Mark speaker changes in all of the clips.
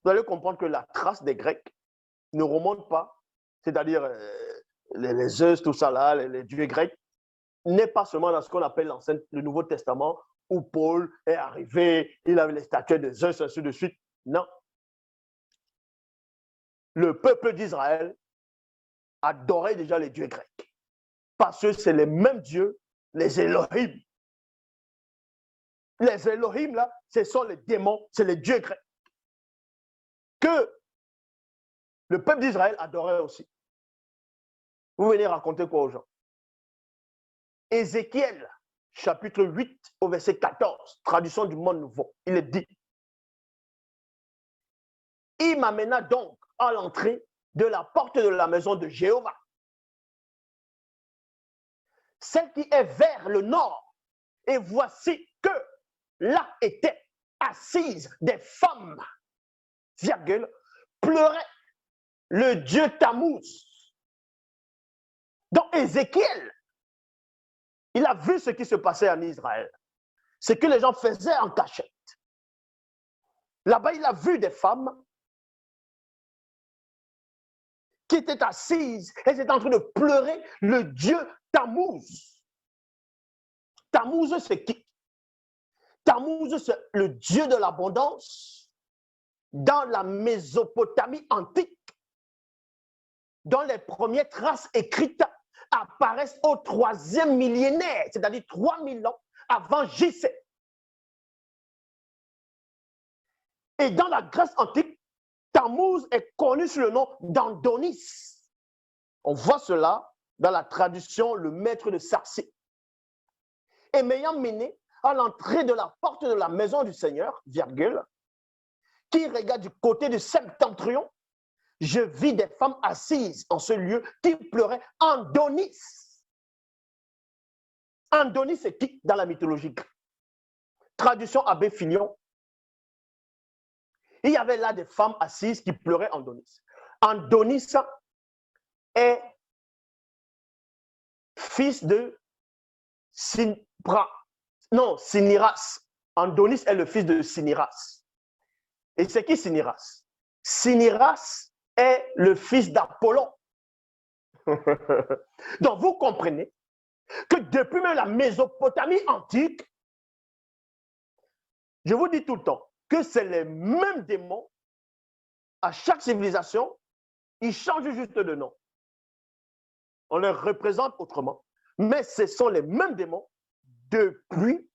Speaker 1: vous allez comprendre que la trace des Grecs ne remonte pas, c'est-à-dire les Zeus, tout ça là, les dieux grecs, n'est pas seulement dans ce qu'on appelle le Nouveau Testament, où Paul est arrivé, il avait les statues de Zeus, ainsi de suite. Non. Le peuple d'Israël adorait déjà les dieux grecs. Parce que c'est les mêmes dieux, les Elohim. Les Elohim, là, ce sont les démons, c'est les dieux grecs. Que le peuple d'Israël adorait aussi. Vous venez raconter quoi aux gens? Ézéchiel, chapitre 8, au verset 14, traduction du Monde Nouveau, il est dit: il m'amena donc à l'entrée de la porte de la maison de Jéhovah, celle qui est vers le nord, et voici que là étaient assises des femmes, virgule, pleuraient le dieu Tammuz. Donc Ézéchiel, il a vu ce qui se passait en Israël, ce que les gens faisaient en cachette. Là-bas, il a vu des femmes qui étaient assises, elles étaient en train de pleurer le dieu Tammuz. Tammuz, c'est qui? Tammuz, c'est le dieu de l'abondance dans la Mésopotamie antique, dont les premières traces écrites apparaissent au 3e millénaire, c'est-à-dire 3000 ans avant J.C. Et dans la Grèce antique, Tammuz est connu sous le nom d'Andonis. On voit cela dans la traduction Le Maître de Sarcée. Et m'ayant mené à l'entrée de la porte de la maison du Seigneur, virgule, qui regarde du côté du septentrion, je vis des femmes assises en ce lieu qui pleuraient Andonis. Andonis, c'est qui dans la mythologie grecque? Traduction Abbé Filion. Il y avait là des femmes assises qui pleuraient Andonis. Andonis est fils de Cinyras. Andonis est le fils de Cinyras. Et c'est qui Cinyras? Cinyras est le fils d'Apollon. Donc vous comprenez que depuis même la Mésopotamie antique, je vous dis tout le temps que c'est les mêmes démons à chaque civilisation, ils changent juste de nom. On les représente autrement, mais ce sont les mêmes démons depuis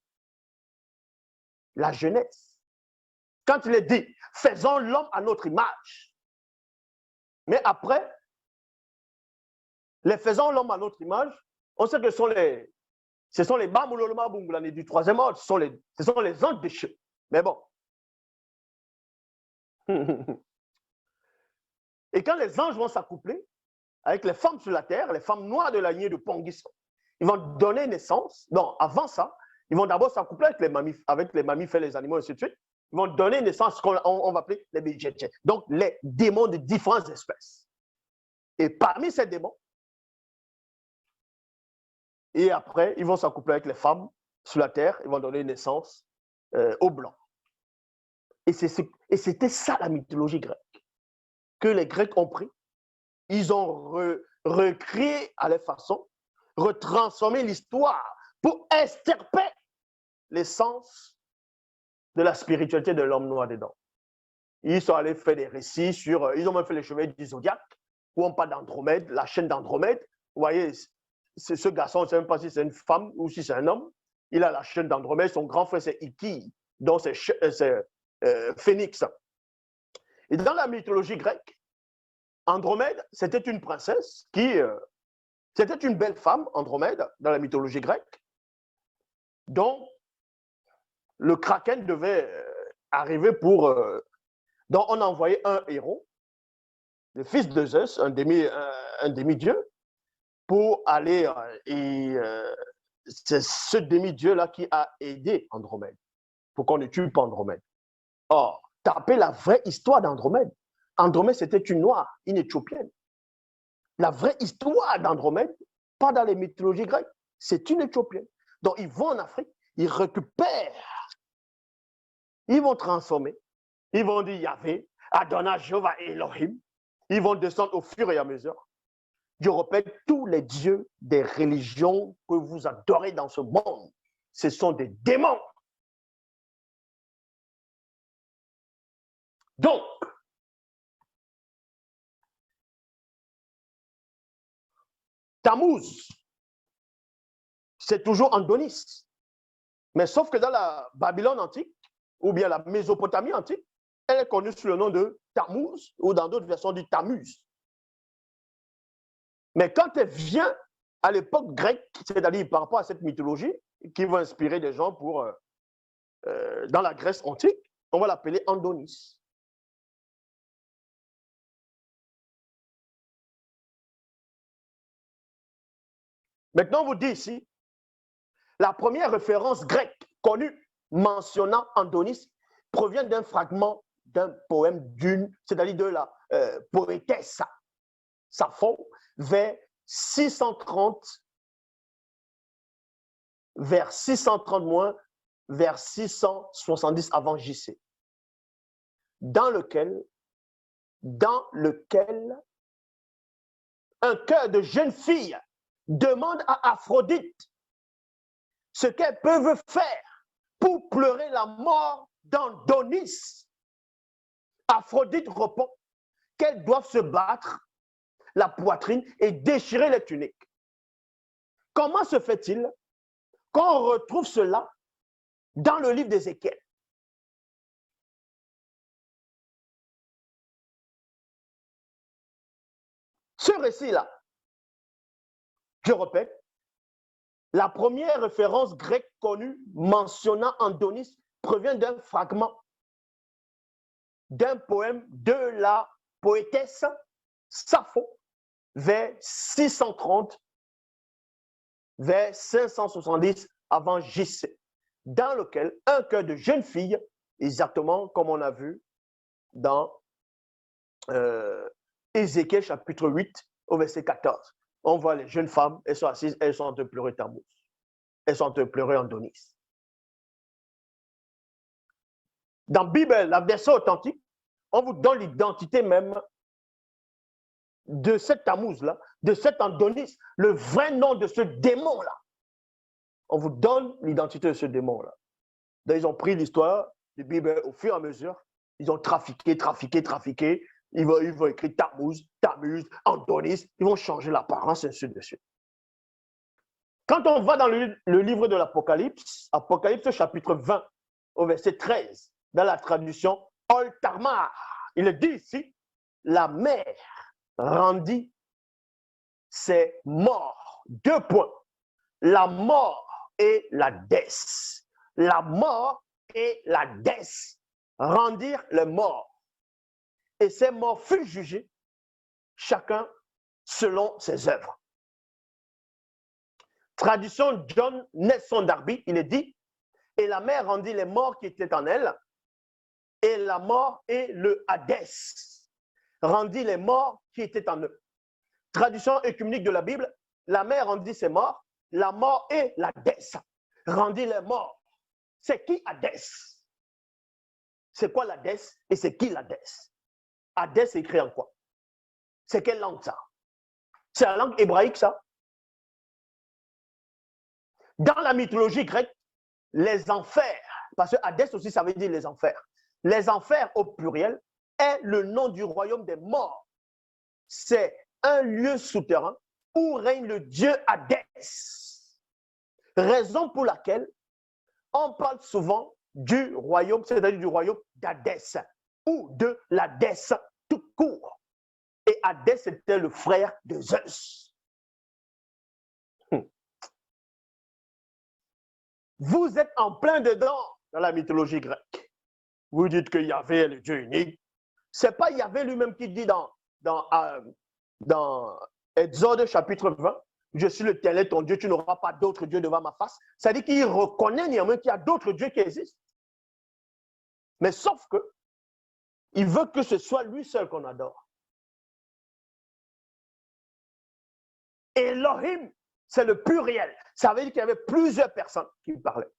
Speaker 1: la Genèse. Quand il est dit, faisons l'homme à notre image. Mais après, les faisons l'homme à notre image, on sait que ce sont les Bamuloloma Bungulani du 3e ordre, ce sont les anges déchus. Mais bon. Et quand les anges vont s'accoupler avec les femmes sur la terre, les femmes noires de la lignée de Pongisson, ils vont donner naissance. Non, avant ça, ils vont d'abord s'accoupler avec les mammifères, les animaux, et ainsi de suite. Ils vont donner naissance à ce qu'on va appeler les Béjetchets. Donc, les démons de différentes espèces. Et parmi ces démons, et après, ils vont s'accoupler avec les femmes sur la terre, ils vont donner naissance aux Blancs. Et c'était ça la mythologie grecque. Que les Grecs ont pris, ils ont recréé à leur façon, retransformé l'histoire pour extirper l'essence de la spiritualité de l'homme noir dedans. Ils sont allés faire des récits sur, ils ont même fait les chevaliers du Zodiaque, où on parle d'Andromède, la chaîne d'Andromède. Vous voyez, ce garçon, on ne sait même pas si c'est une femme ou si c'est un homme. Il a la chaîne d'Andromède, son grand frère c'est Iki, donc c'est Phénix. Et dans la mythologie grecque, Andromède, c'était une princesse c'était une belle femme, Andromède, dans la mythologie grecque, dont le Kraken devait arriver dont on a envoyé un héros, le fils de Zeus, un demi-dieu, pour aller, c'est ce demi-dieu-là qui a aidé Andromède, pour qu'on ne tue pas Andromède. Or, tapez la vraie histoire d'Andromède. Andromède, c'était une noire, une éthiopienne. La vraie histoire d'Andromède, pas dans les mythologies grecques, c'est une éthiopienne. Donc, ils vont en Afrique, ils récupèrent, ils vont transformer, ils vont dire Yahvé, Adonai, Jéhovah et Elohim, ils vont descendre au fur et à mesure. Je répète, tous les dieux des religions que vous adorez dans ce monde, ce sont des démons. Donc, Tammuz, c'est toujours Andonis. Mais sauf que dans la Babylone antique, ou bien la Mésopotamie antique, elle est connue sous le nom de Tammuz, ou dans d'autres versions du Tammuz. Mais quand elle vient à l'époque grecque, c'est-à-dire par rapport à cette mythologie, qui va inspirer des gens pour, dans la Grèce antique, on va l'appeler Andonis. Maintenant, on vous dit ici, la première référence grecque connue mentionnant Andonis provient d'un fragment d'un poème c'est-à-dire de la poétesse Sappho, vers 630 vers 630 moins, vers 670 avant JC, dans lequel un cœur de jeune fille demande à Aphrodite ce qu'elles peuvent faire pour pleurer la mort d'Andonis. Aphrodite répond qu'elles doivent se battre la poitrine et déchirer les tuniques. Comment se fait-il qu'on retrouve cela dans le livre d'Ézéchiel? Ce récit-là, je répète, la première référence grecque connue mentionnant Andonis provient d'un fragment d'un poème de la poétesse Sappho vers 630, vers 570 avant JC, dans lequel un cœur de jeune fille, exactement comme on a vu dans Ézéchiel chapitre 8 au verset 14. On voit les jeunes femmes, elles sont assises, elles sont en train de pleurer Tammuz. Elles sont en train de pleurer Andonis. Dans la Bible, la version authentique, on vous donne l'identité même de cet Tammuz-là, de cet Andonis, le vrai nom de ce démon-là. On vous donne l'identité de ce démon-là. Ils ont pris l'histoire de la Bible au fur et à mesure. Ils ont trafiqué. Ils vont écrire Tammuz, Andonis. Ils vont changer l'apparence, et ainsi de suite. Quand on va dans le livre de l'Apocalypse, Apocalypse chapitre 20, au verset 13, dans la traduction Oltamar, il est dit ici, la mer rendit ses morts. 2 points. La mort et la dèce. La mort et la dèce rendirent les morts. Et ces morts furent jugés, chacun selon ses œuvres. Traduction John Nelson Darby, il est dit, et la mer rendit les morts qui étaient en elle, et la mort et le Hadès rendit les morts qui étaient en eux. Traduction œcuménique de la Bible, la mer rendit ses morts, la mort et l'Hadès rendit les morts. C'est qui Hadès? C'est quoi l'Hadès et c'est qui l'Hadès? Hadès c'est écrit en quoi? C'est quelle langue ça? C'est la langue hébraïque ça? Dans la mythologie grecque, les enfers, parce que Hadès aussi ça veut dire les enfers au pluriel est le nom du royaume des morts. C'est un lieu souterrain où règne le dieu Hadès. Raison pour laquelle on parle souvent du royaume, c'est-à-dire du royaume d'Hadès ou de l'Hadès tout court. Et Hadès était le frère de Zeus. Vous êtes en plein dedans dans la mythologie grecque. Vous dites que Yahvé est le Dieu unique. Ce n'est pas Yahvé lui-même qui dit dans Exode chapitre 20, je suis l'Éternel ton Dieu, tu n'auras pas d'autre Dieu devant ma face. Ça dit qu'il reconnaît néanmoins qu'il y a d'autres dieux qui existent. Mais sauf que, il veut que ce soit lui seul qu'on adore. Elohim, c'est le pluriel. Ça veut dire qu'il y avait plusieurs personnes qui parlaient.